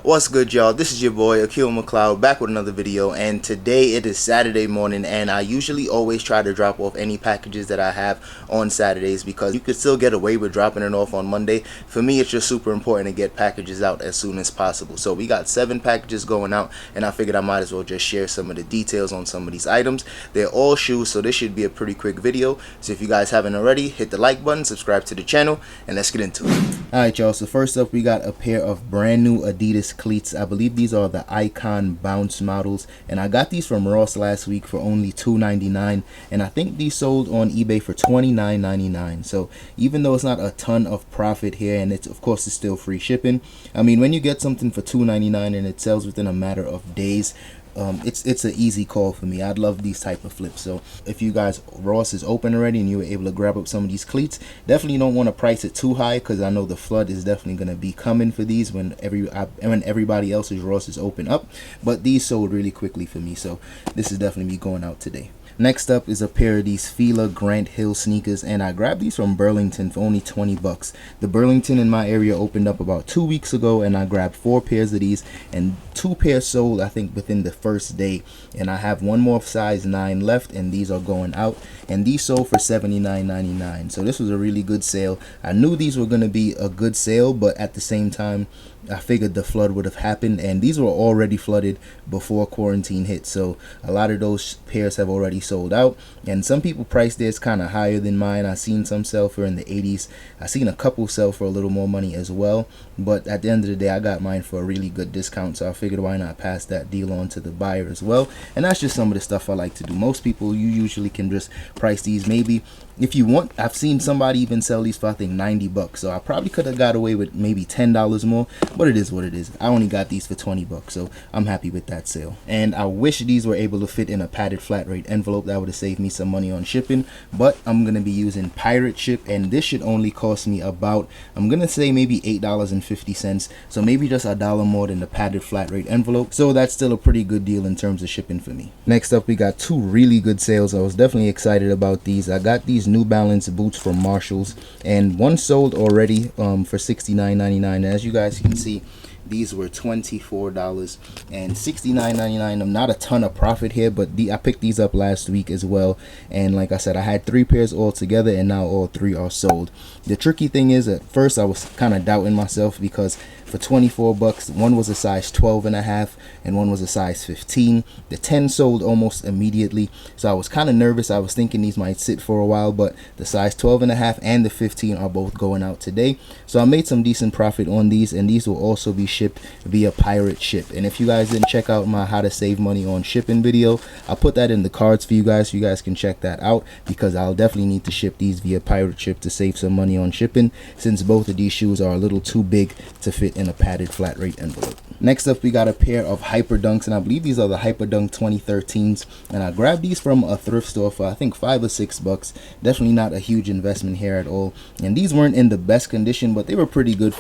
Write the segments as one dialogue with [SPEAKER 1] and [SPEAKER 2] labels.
[SPEAKER 1] What's good, y'all? This is your boy Akil McLeod back with another video, and today it is Saturday morning, and I usually always try to drop off any packages that I have on Saturdays because you could still get away with dropping it off on Monday. For me, it's just super important to get packages out as soon as possible. So we got 7 packages going out, and I figured I might as well just share some of the details on some of these items. They're all shoes, so this should be a pretty quick video. So if you guys haven't already, hit the like button, subscribe to the channel, and let's get into it. Alright, y'all, so first up we got a pair of brand new Adidas cleats. I believe these are the Icon bounce models, and I got these from Ross last week for only $2.99, and I think these sold on eBay for $29.99. So even though it's not a ton of profit here, and of course it's still free shipping, I mean, when you get something for $2.99 and it sells within a matter of days, it's an easy call for me. I'd love these type of flips. So if you guys, Ross is open already and you were able to grab up some of these cleats, definitely don't want to price it too high, because I know the flood is definitely going to be coming for these when everybody else's Ross is open up. But these sold really quickly for me, so this is definitely me going out today. Next up is a pair of these Fila Grant Hill sneakers, and I grabbed these from Burlington for only 20 bucks. The Burlington in my area opened up about 2 weeks ago, and I grabbed 4 pairs of these, and 2 pairs sold I think within the first day, and I have one more size 9 left, and these are going out, and these sold for $79.99. so this was a really good sale. I knew these were going to be a good sale, but at the same time I figured the flood would have happened, and these were already flooded before quarantine hit, so a lot of those pairs have already sold out. And some people priced theirs kind of higher than mine. I seen some sell for in the 80s. I seen a couple sell for a little more money as well, but at the end of the day I got mine for a really good discount, so I figured why not pass that deal on to the buyer as well. And that's just some of the stuff I like to do. Most people, you usually can just price these, maybe if you want, I've seen somebody even sell these for I think 90 bucks, so I probably could have got away with maybe $10 more, but it is what it is. I only got these for 20 bucks, so I'm happy with that sale. And I wish these were able to fit in a padded flat rate envelope. That would have saved me some money on shipping, but I'm going to be using pirate ship, and this should only cost me about, I'm going to say maybe $8.50, so maybe just $1 more than the padded flat rate envelope, so that's still a pretty good deal in terms of shipping for me. Next up we got 2 really good sales. I was definitely excited about these. I got these New Balance boots from Marshalls, and one sold already for $69.99. As you guys can see, these were $24 and $69.99. I'm not a ton of profit here, but I picked these up last week as well, and like I said, I had 3 pairs all together, and now all 3 are sold. The tricky thing is, at first I was kind of doubting myself, because for 24 bucks, one was a size 12.5 and one was a size 15. The 10 sold almost immediately, so I was kind of nervous. I was thinking these might sit for a while, but the size 12.5 and the 15 are both going out today, so I made some decent profit on these, and these will also be shipped via pirate ship. And if you guys didn't check out my how to save money on shipping video, I'll put that in the cards for you guys, so you guys can check that out, because I'll definitely need to ship these via pirate ship to save some money on shipping, since both of these shoes are a little too big to fit in a padded flat rate envelope. Next up we got a pair of Hyper Dunks, and I believe these are the Hyper Dunk 2013s, and I grabbed these from a thrift store for I think $5 or $6. Definitely not a huge investment here at all, and these weren't in the best condition, but they were pretty good.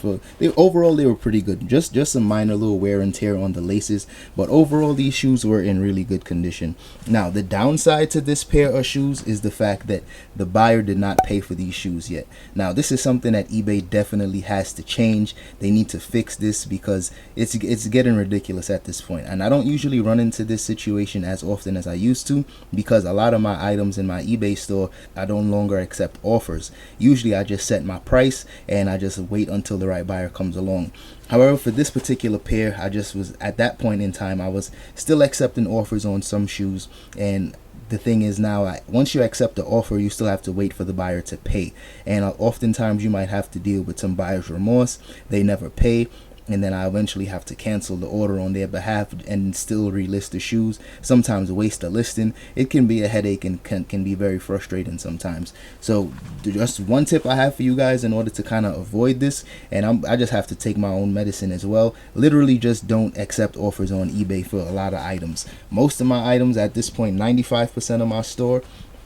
[SPEAKER 1] Overall they were pretty good. Just some minor little wear and tear on the laces, but overall these shoes were in really good condition. Now the downside to this pair of shoes is the fact that the buyer did not pay for these shoes yet. Now this is something that eBay definitely has to change. They need to fix this, because it's getting ridiculous at this point. And I don't usually run into this situation as often as I used to, because a lot of my items in my eBay store, I don't longer accept offers. Usually I just set my price and I just wait until the right buyer comes along. However, for this particular pair, I just was, at that point in time, I was still accepting offers on some shoes. And the thing is now, once you accept the offer, you still have to wait for the buyer to pay, and oftentimes you might have to deal with some buyer's remorse. They never pay, and then I eventually have to cancel the order on their behalf and still relist the shoes, sometimes waste the listing. It can be a headache and can be very frustrating sometimes. So just one tip I have for you guys in order to kind of avoid this, and I just have to take my own medicine as well, literally just don't accept offers on eBay for a lot of items. Most of my items at this point, 95% of my store,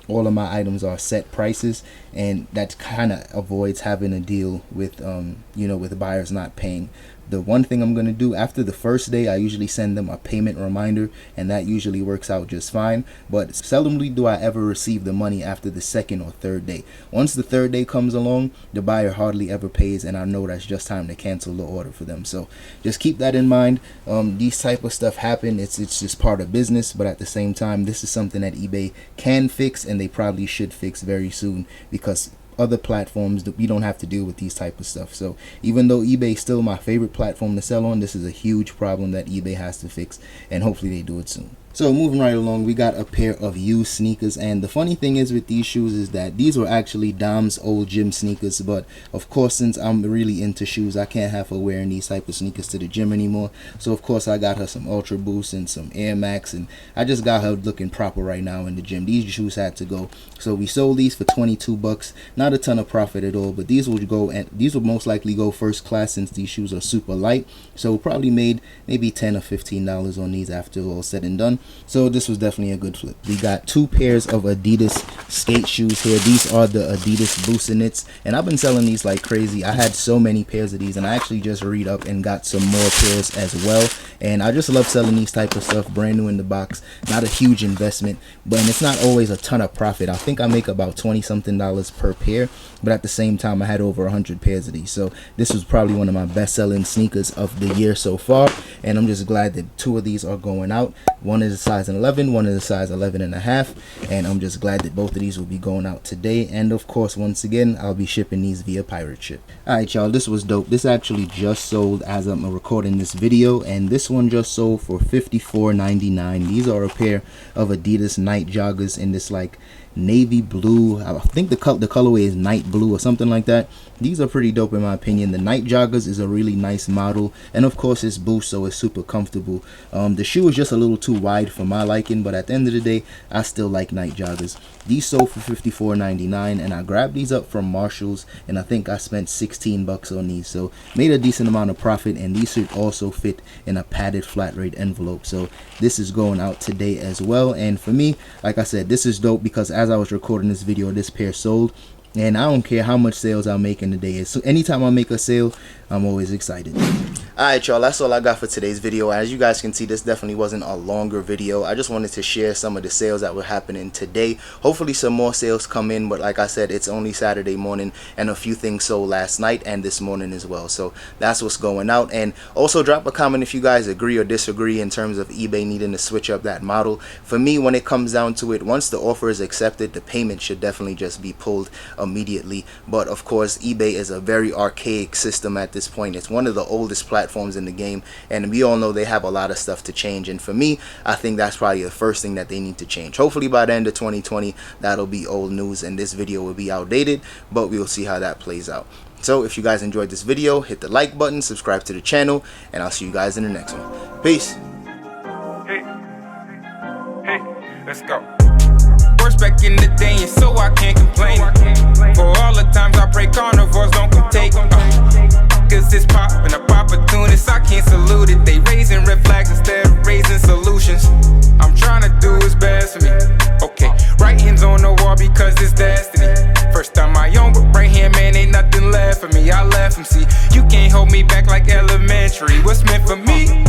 [SPEAKER 1] all of my items are set prices, and that kind of avoids having to deal with with buyers not paying. The one thing I'm going to do after the first day, I usually send them a payment reminder, and that usually works out just fine. But seldomly do I ever receive the money after the second or third day. Once the third day comes along, the buyer hardly ever pays, and I know that's just time to cancel the order for them. So just keep that in mind. These type of stuff happen. It's just part of business, but at the same time, this is something that eBay can fix, and they probably should fix very soon, because other platforms that we don't have to deal with these type of stuff. So even though eBay is still my favorite platform to sell on, this is a huge problem that eBay has to fix, and hopefully they do it soon. So moving right along, we got a pair of used sneakers, and the funny thing is with these shoes is that these were actually Dom's old gym sneakers, but of course, since I'm really into shoes, I can't have her wearing these type of sneakers to the gym anymore. So of course I got her some Ultra Boost and some Air Max, and I just got her looking proper right now in the gym. These shoes had to go, so we sold these for 22 bucks. Not a ton of profit at all, but these will go, and these will most likely go first class since these shoes are super light. So probably made maybe $10 or $15 on these after all said and done. So this was definitely a good flip. We got two pairs of Adidas skate shoes here. These are the Adidas Boost-a-Knits, and I've been selling these like crazy. I had so many pairs of these, and I actually just read up and got some more pairs as well. And I just love selling these type of stuff, brand new in the box. Not a huge investment, but and it's not always a ton of profit. I think I make about 20 something dollars per pair, but at the same time I had over 100 pairs of these. So this was probably one of my best selling sneakers of the year so far, and I'm just glad that two of these are going out. One is a size 11, one is a size 11.5, and I'm just glad that both of these will be going out today. And of course, once again, I'll be shipping these via pirate ship. Alright y'all, this was dope. This actually just sold as I'm recording this video, and this one just sold for $54.99. These are a pair of Adidas night joggers in this like navy blue. I think the colorway is night blue or something like that. These are pretty dope in my opinion. The night joggers is a really nice model, and of course it's Boost, so it's super comfortable. The shoe is just a little too wide for my liking, but at the end of the day, I still like night joggers. These sold for $54.99, and I grabbed these up from Marshall's, and I think I spent 16 bucks on these, so made a decent amount of profit. And these should also fit in a padded flat rate envelope, so this is going out today as well. And for me, like I said, this is dope because as I was recording this video, this pair sold, and I don't care how much sales I make in a day. So anytime I make a sale, I'm always excited. Alright y'all, that's all I got for today's video. As you guys can see, this definitely wasn't a longer video. I just wanted to share some of the sales that were happening today. Hopefully some more sales come in, but like I said, it's only Saturday morning, and a few things sold last night and this morning as well. So that's what's going out. And also drop a comment if you guys agree or disagree in terms of eBay needing to switch up that model. For me, when it comes down to it, once the offer is accepted, the payment should definitely just be pulled immediately. But of course, eBay is a very archaic system at this point. It's one of the oldest platforms in the game, and we all know they have a lot of stuff to change. And for me, I think that's probably the first thing that they need to change. Hopefully by the end of 2020, that'll be old news and this video will be outdated, but we'll see how that plays out. So if you guys enjoyed this video, hit the like button, subscribe to the channel, and I'll see you guys in the next one. Peace.
[SPEAKER 2] Hey, let's go. Worst back in the day, and so I can't complain. For all the times I pray carnivores don't come take. Cause it's poppin' up opportunists, I can't salute it. They raising red flags instead of raising solutions. I'm trying to do what's best for me. Okay, right hand's on the wall because it's destiny. First time I own, but right hand man ain't nothing left for me. I left him, see, you can't hold me back like elementary. What's meant for me?